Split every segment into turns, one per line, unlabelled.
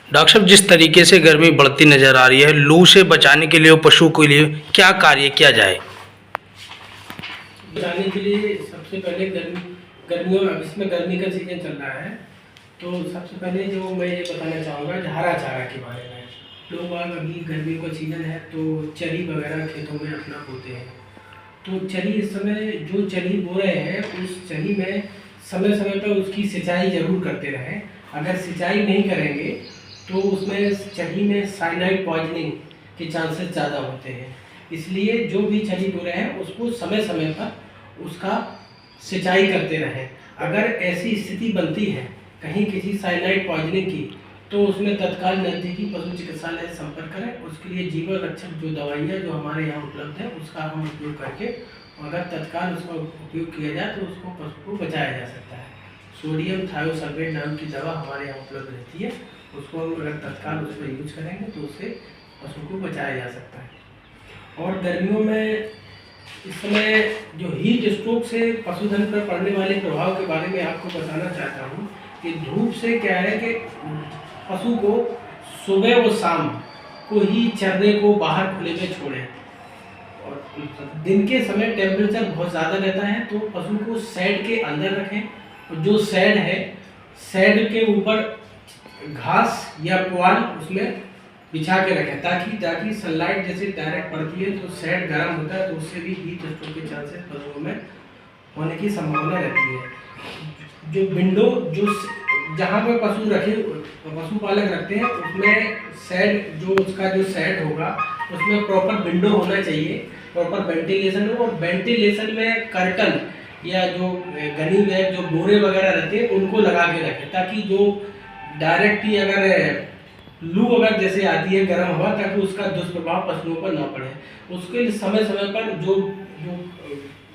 Doctor साहब, जिस तरीके से गर्मी बढ़ती नजर आ रही है, लू से बचाने के लिए पशु के लिए क्या कार्य किया जाए?
बचाने के लिए सबसे पहले गर्मियों में, अब इसमें गर्मी का सीजन चल रहा है, तो सबसे पहले जो मैं ये बताना चाहूँगा हरा चारा के बारे में। लोग अभी गर्मी का सीजन है तो चरी वगैरह खेतों में अपना बोते हैं, तो चरी इस समय जो चरी बो रहे हैं उस चरी में समय समय पर उसकी सिंचाई जरूर करते रहें। अगर सिंचाई नहीं करेंगे तो उसमें चरी में साइनाइड पॉइजनिंग के चांसेस ज़्यादा होते हैं। इसलिए जो भी चरी बो रहे हैं उसको समय समय पर उसका सिंचाई करते रहें। अगर ऐसी स्थिति बनती है कहीं किसी साइनाइड पॉइजनिंग की, तो उसमें तत्काल नज़दीकी पशु चिकित्सालय से संपर्क करें। उसके लिए जीवन रक्षक जो दवाइयाँ जो हमारे यहाँ उपलब्ध है उसका हम उपयोग करके अगर तत्काल उसका उपयोग किया जाए तो उसको पशु को बचाया जा सकता है। सोडियम थायोसल्फेट नाम की दवा हमारे यहाँ उपलब्ध रहती है, उसको हम अगर तत्काल उसको यूज करेंगे तो उससे पशु को बचाया जा सकता है। और गर्मियों में इस समय जो हीट स्ट्रोक से पशुधन पर पड़ने वाले प्रभाव के बारे में आपको बताना चाहता हूँ कि धूप से क्या है कि पशु को सुबह और शाम को ही चरने को बाहर खुले में छोड़ें। और दिन के समय टेम्परेचर बहुत ज़्यादा रहता है तो पशु को शेड के अंदर रखें, और जो शेड है शेड के ऊपर घास या पुआल उसमें बिछा के रखें ताकि सनलाइट जैसे डायरेक्ट पड़ती है तो शेड गर्म होता है, तो उससे भी हीट स्ट्रोक के चांसेस पशुओं में होने की संभावना रहती है। जो विंडो जो जहाँ पे पशुपालक रखते हैं उसमें शेड जो उसका जो शेड होगा उसमें प्रॉपर विंडो होना चाहिए, प्रॉपर वेंटिलेशन हो। और वेंटिलेशन में कर्टन या जो गनी बैग जो बोरे वगैरह रहते हैं उनको लगा के रखें, ताकि जो डायरेक्ट ही अगर लू अगर जैसे आती है गर्म हवा, ताकि उसका दुष्प्रभाव पशुओं पर ना पड़े। उसके लिए समय समय पर जो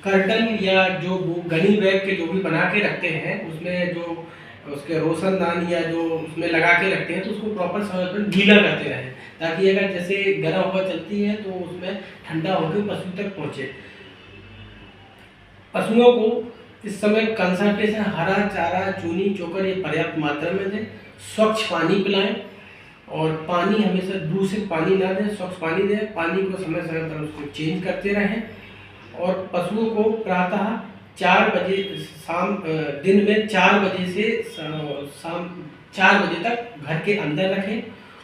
कर्टन या जो गनी बैग के जो भी बना के रखते हैं उसमें जो उसके रोशनदान या जो उसमें लगा के रखते हैं तो उसको प्रॉपर समय पर गीला करते रहें, ताकि अगर जैसे गर्म हवा चलती है तो उसमें ठंडा होकर पशु तक पहुँचे। पशुओं को इस समय कंसंट्रेशन हरा चारा, चूनी, चोकर ये पर्याप्त मात्रा में दें। स्वच्छ पानी पिलाएं और पानी हमेशा दूषित पानी ना दें, स्वच्छ पानी दें। पानी को समय समय पर उसको चेंज करते रहें। और पशुओं को प्रातः 4 बजे दिन में 4 बजे से शाम 4 बजे तक घर के अंदर रखें।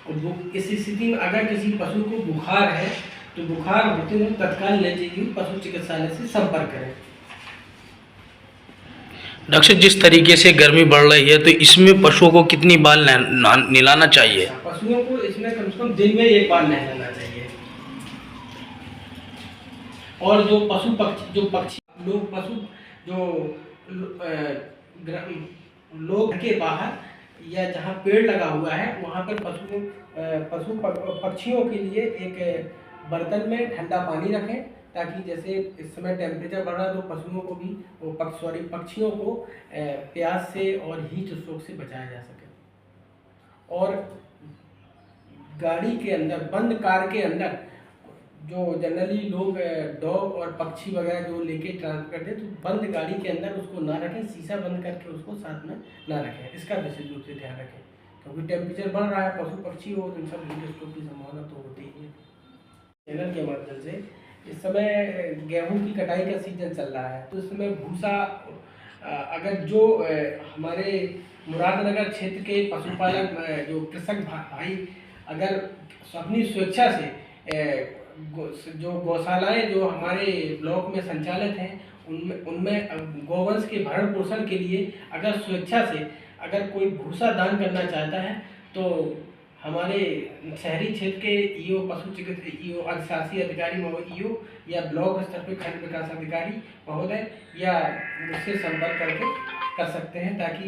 और इस स्थिति में अगर किसी पशु को बुखार है तो बुखार होते हुए तत्काल नजदीकी पशु चिकित्सालय से संपर्क करें।
डॉक्टर साहब, जिस तरीके से गर्मी बढ़ रही है तो इसमें पशुओं को कितनी बार नहलाना चाहिए?
पशुओं को इसमें कम से कम दिन में 1 बार नहलाना चाहिए। और जो लोग के बाहर या जहाँ पेड़ लगा हुआ है वहाँ पर पक्षियों के लिए एक बर्तन में ठंडा पानी रखें, ताकि जैसे इस समय टेम्परेचर बढ़ रहा है तो पशुओं को भी पक्षियों को प्यास से और हीट स्ट्रोक से बचाया जा सके। और गाड़ी के अंदर, बंद कार के अंदर जो जनरली लोग डॉग और पक्षी वगैरह जो लेके ट्रांसफर करते हैं तो बंद गाड़ी के अंदर उसको ना रखें, शीशा बंद करके उसको साथ में ना रखें। इसका विशेष रूप से ध्यान रखें, क्योंकि टेम्परेचर बढ़ रहा है, पशु पक्षी हो तो इन सब हीट स्ट्रोक की संभावना तो होती ही है। चैनल के माध्यम से इस समय गेहूँ की कटाई का सीजन चल रहा है, तो इस समय भूसा अगर जो हमारे मुरादनगर क्षेत्र के पशुपालक जो कृषक भाई अगर अपनी स्वेच्छा से जो गौशालाएं जो हमारे ब्लॉक में संचालित हैं उनमें गोवंश के भरण पोषण के लिए अगर स्वेच्छा से अगर कोई भूसा दान करना चाहता है तो हमारे शहरी क्षेत्र के ईओ पशु चिकित्सा ईओ अधिशासी अधिकारी ईओ या ब्लॉक स्तर पर खंड विकास अधिकारी महोदय या मुझसे संपर्क करके कर सकते हैं, ताकि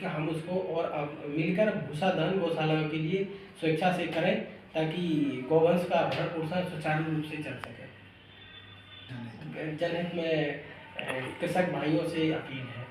हम उसको और मिलकर भूसा दान गौशालाओं के लिए स्वेच्छा से करें, ताकि गौवंश का भरण पोषण सुचारू रूप से चल सके। जनहित में कृषक भाइयों से अपील है।